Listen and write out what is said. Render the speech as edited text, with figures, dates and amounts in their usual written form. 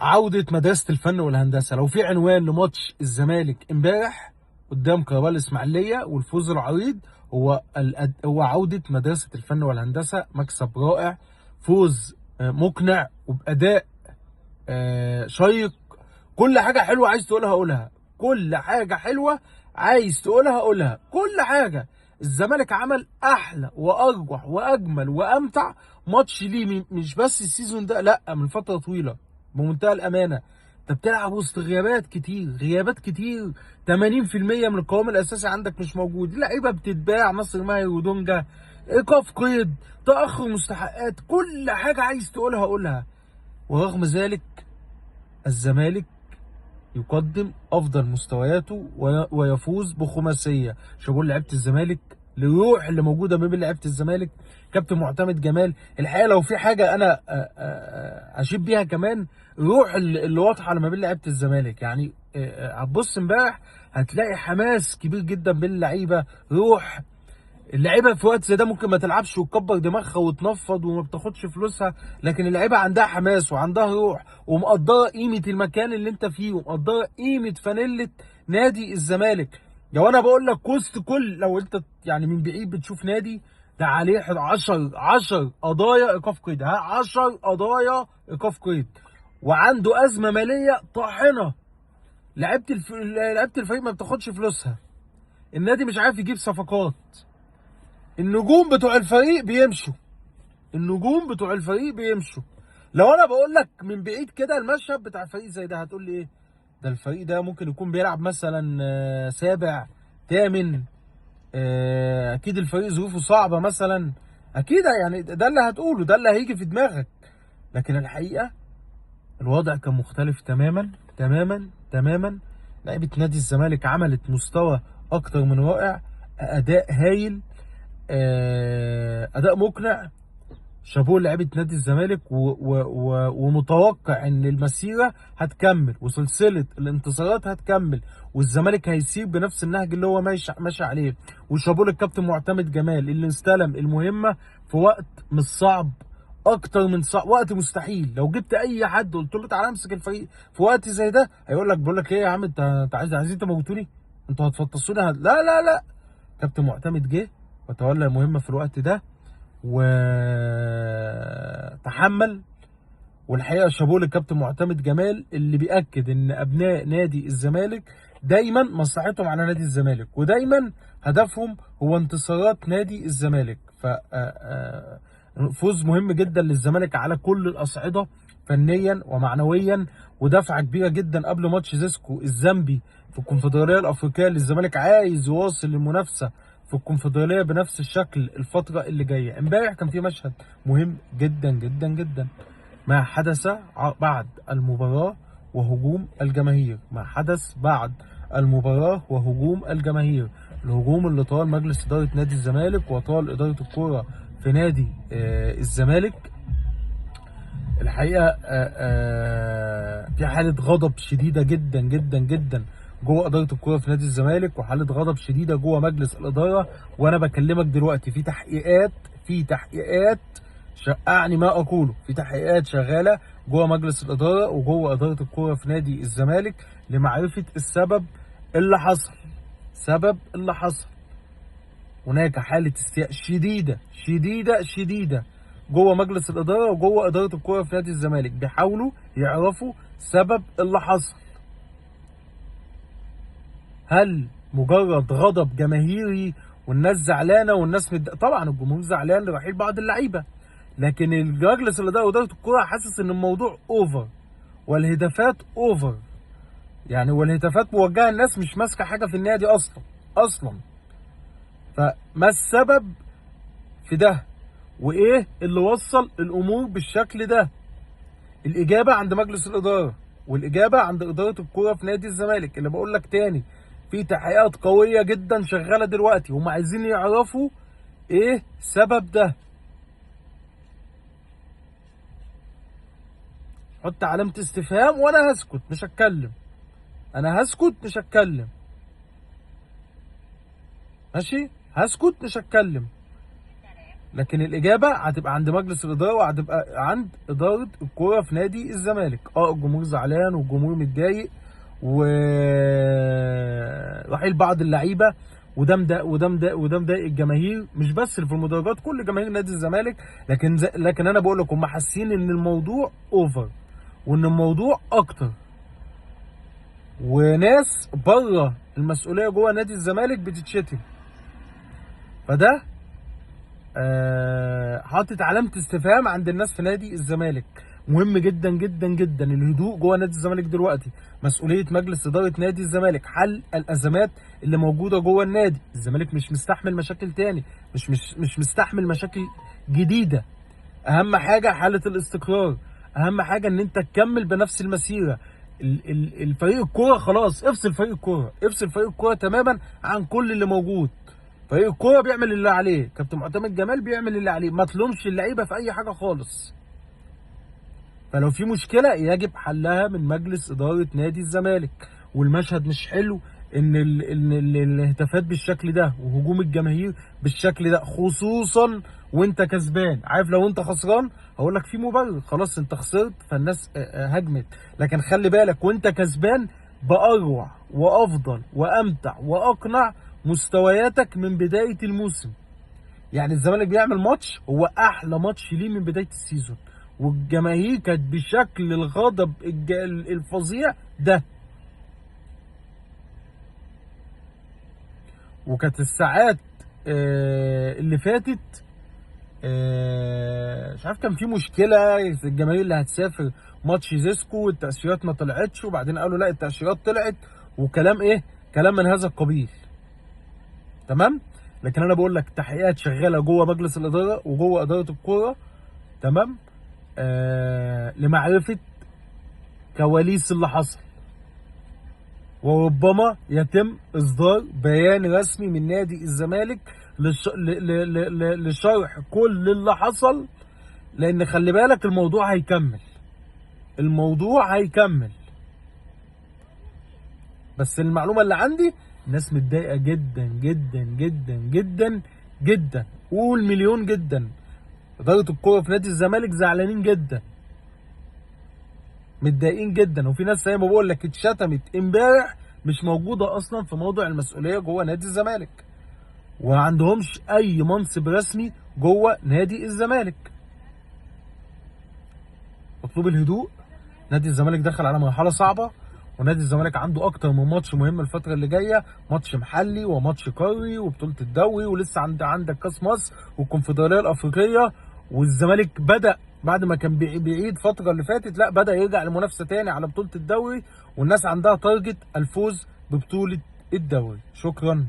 عودة مدرسة الفن والهندسة. لو في عنوان لماتش الزمالك امبارح قدام كهرباء الإسماعيلية والفوز العريض، هو عودة مدرسة الفن والهندسة. مكسب رائع، فوز مقنع وبأداء شيق. كل حاجة حلوة عايز تقولها قولها، كل حاجة حلوة عايز تقولها قولها، كل حاجة. الزمالك عمل أحلى وأرجح وأجمل وأمتع ماتش ليه، مش بس السيزون ده، لأ، من فترة طويلة. بمنتهى الأمانة، أنت بتلعب وسط غيابات كتير، غيابات كتير. 80% من القوام الأساسي عندك مش موجود، اللعيبة بتتباع، ناصر ماهر ودونجا، إيقاف قيد، تأخر مستحقات، كل حاجة عايز تقولها قولها. ورغم ذلك الزمالك يقدم افضل مستوياته ويفوز بخماسيه. شابوه لعيبه الزمالك، الروح اللي موجوده ما بين لعيبه الزمالك. كابتن معتمد جمال، الحقيقه لو في حاجه انا اشيد بيها كمان، الروح اللي واضحه ما بين لعيبه الزمالك. يعني هتبص امبارح هتلاقي حماس كبير جدا بين اللعيبه، روح. اللعيبه في وقت زي ده ممكن ما تلعبش وتكبر دماغها وتنفض وما بتاخدش فلوسها، لكن اللعيبه عندها حماس وعندها روح ومقدره قيمه المكان اللي انت فيه، ومقدره قيمه فانيله نادي الزمالك. لو انا بقول لك وسط كل، لو انت يعني من بعيد بتشوف نادي ده عليه 10 قضايا ايقاف قيد، 10 قضايا ايقاف قيد، وعنده ازمه ماليه طاحنه. لعيبه الفريق ما بتاخدش فلوسها، النادي مش عارف يجيب صفقات، النجوم بتوع الفريق بيمشوا، النجوم بتوع الفريق بيمشوا. لو انا بقول لك من بعيد كده المشهد بتاع فريق زي ده، هتقول لي ايه؟ ده الفريق ده ممكن يكون بيلعب مثلا سابع، ثامن، اكيد الفريق ظروفه صعبه مثلا، اكيد يعني ده اللي هتقوله، ده اللي هيجي في دماغك. لكن الحقيقه الوضع كان مختلف تماما تماما تماما. لعيبه نادي الزمالك عملت مستوى اكتر من رائع، اداء هايل، اداء مقنع. شابوه لعيبه نادي الزمالك، ومتوقع ان المسيره هتكمل وسلسله الانتصارات هتكمل، والزمالك هيسير بنفس النهج اللي هو ماشي عليه. وشابوه للكابتن معتمد جمال اللي استلم المهمه في وقت مش صعب، اكتر من صعب، وقت مستحيل. لو جبت اي حد قلت له تعالى امسك الفريق في وقت زي ده، هيقول لك بقول لك ايه يا عم، انت عايزين تموتوني، انتوا هتفطسوني، لا لا لا. كابتن معتمد جه وتولى المهمه في الوقت ده وتحمل. والحقيقه شابوه للكابتن معتمد جمال اللي بيأكد ان ابناء نادي الزمالك دايما مصلحتهم على نادي الزمالك، ودايما هدفهم هو انتصارات نادي الزمالك. ف فوز مهم جدا للزمالك على كل الاصعده، فنيا ومعنويا، ودفعه كبيره جدا قبل ماتش زيسكو الزامبي في الكونفدراليه الافريقيه، اللي الزمالك عايز يواصل المنافسه في الكونفدراليه بنفس الشكل الفتره اللي جايه. امبارح كان في مشهد مهم جدا جدا جدا، ما حدث بعد المباراه وهجوم الجماهير، ما حدث بعد المباراه وهجوم الجماهير. الهجوم اللي طال مجلس اداره نادي الزمالك وطال اداره الكوره في نادي الزمالك. الحقيقه في حاله غضب شديده جدا جدا جدا جوه اداره الكوره في نادي الزمالك، وحاله غضب شديده جوه مجلس الاداره. وانا بكلمك دلوقتي في تحقيقات، شقعني ما اقوله، في تحقيقات شغاله جوه مجلس الاداره وجوه اداره الكوره في نادي الزمالك لمعرفه السبب اللي حصل، سبب اللي حصل. هناك حاله استياء شديده شديده شديده جوه مجلس الاداره وجوه اداره الكوره في نادي الزمالك، بيحاولوا يعرفوا سبب اللي حصل. هل مجرد غضب جماهيري والناس زعلانه والناس طبعا الجمهور زعلان لرحيل بعض اللعيبه، لكن المجلس الاداره واداره الكوره حاسس ان الموضوع اوفر والهتافات اوفر، يعني والهتافات موجهه، الناس مش ماسكه حاجه في النادي اصلا. فما السبب في ده؟ وايه اللي وصل الامور بالشكل ده؟ الاجابه عند مجلس الاداره، والاجابه عند اداره الكوره في نادي الزمالك. اللي بقول لك تاني، في تحقيقات قويه جدا شغاله دلوقتي، هم عايزين يعرفوا ايه سبب ده. حط علامه استفهام وانا هسكت مش هتكلم، انا هسكت مش هتكلم، ماشي؟ هسكت مش هتكلم. لكن الاجابه هتبقى عند مجلس الاداره، وهتبقى عند اداره الكوره في نادي الزمالك. الجمهور زعلان والجمهور متضايق ورحيل بعض اللعيبه، وده مضايق الجماهير، مش بس اللي في المدرجات، كل جماهير نادي الزمالك. لكن انا بقول لك هم حاسين ان الموضوع اوفر، وان الموضوع اكتر، وناس بره المسؤوليه جوه نادي الزمالك بتتشتم. فده حاطط علامه استفهام عند الناس في نادي الزمالك. مهم جدا جدا جدا الهدوء جوه نادي الزمالك دلوقتي. مسؤوليه مجلس اداره نادي الزمالك حل الازمات اللي موجوده جوه النادي. الزمالك مش مستحمل مشاكل تاني، مش مستحمل مشاكل جديده. اهم حاجه حاله الاستقرار، اهم حاجه ان انت تكمل بنفس المسيره. الفريق الكوره خلاص، افصل فريق الكوره تماما عن كل اللي موجود. فريق الكوره بيعمل اللي عليه، كابتن معتمد جمال بيعمل اللي عليه، ما تلومش اللعيبه في اي حاجه خالص. فلو في مشكله يجب حلها من مجلس اداره نادي الزمالك. والمشهد مش حلو ان الهتافات بالشكل ده وهجوم الجماهير بالشكل ده، خصوصا وانت كسبان. عارف لو انت خسران هقول لك في مبرر، خلاص انت خسرت فالناس هجمت، لكن خلي بالك وانت كسبان باروع وافضل وامتع واقنع مستوياتك من بدايه الموسم. يعني الزمالك بيعمل ماتش هو احلى ماتش ليه من بدايه السيزون، والجماهير كانت بشكل الغضب الفظيع ده. وكانت الساعات اللي فاتت مش عارف، كان في مشكله الجماهير اللي هتسافر ماتش زيسكو والتاشيرات ما طلعتش، وبعدين قالوا لا التاشيرات طلعت، وكلام كلام من هذا القبيل. تمام. لكن انا بقول لك تحقيقات شغاله جوه مجلس الاداره وجوه اداره الكوره، تمام، لمعرفه كواليس اللي حصل. وربما يتم اصدار بيان رسمي من نادي الزمالك لشرح كل اللي حصل، لان خلي بالك الموضوع هيكمل. بس المعلومه اللي عندي الناس متضايقه جدا جدا جدا جدا جدا، قول مليون جدا. اداره الكوره في نادي الزمالك زعلانين جدا، متضايقين جدا. وفي ناس زي ما بقول لك اتشتمت امبارح مش موجوده اصلا في موضوع المسؤوليه جوه نادي الزمالك، وما عندهمش اي منصب رسمي جوه نادي الزمالك. مطلوب الهدوء. نادي الزمالك دخل على مرحله صعبه، ونادي الزمالك عنده اكتر من ماتش مهم الفتره اللي جايه، ماتش محلي وماتش قاري وبطوله الدوري، ولسه عندك كاس مصر والكونفدراليه الافريقيه. والزمالك بدا بعد ما كان بيعيد فتره اللي فاتت، لا بدا يرجع لمنافسه تاني على بطوله الدوري، والناس عندها تارجت الفوز ببطوله الدوري. شكرا.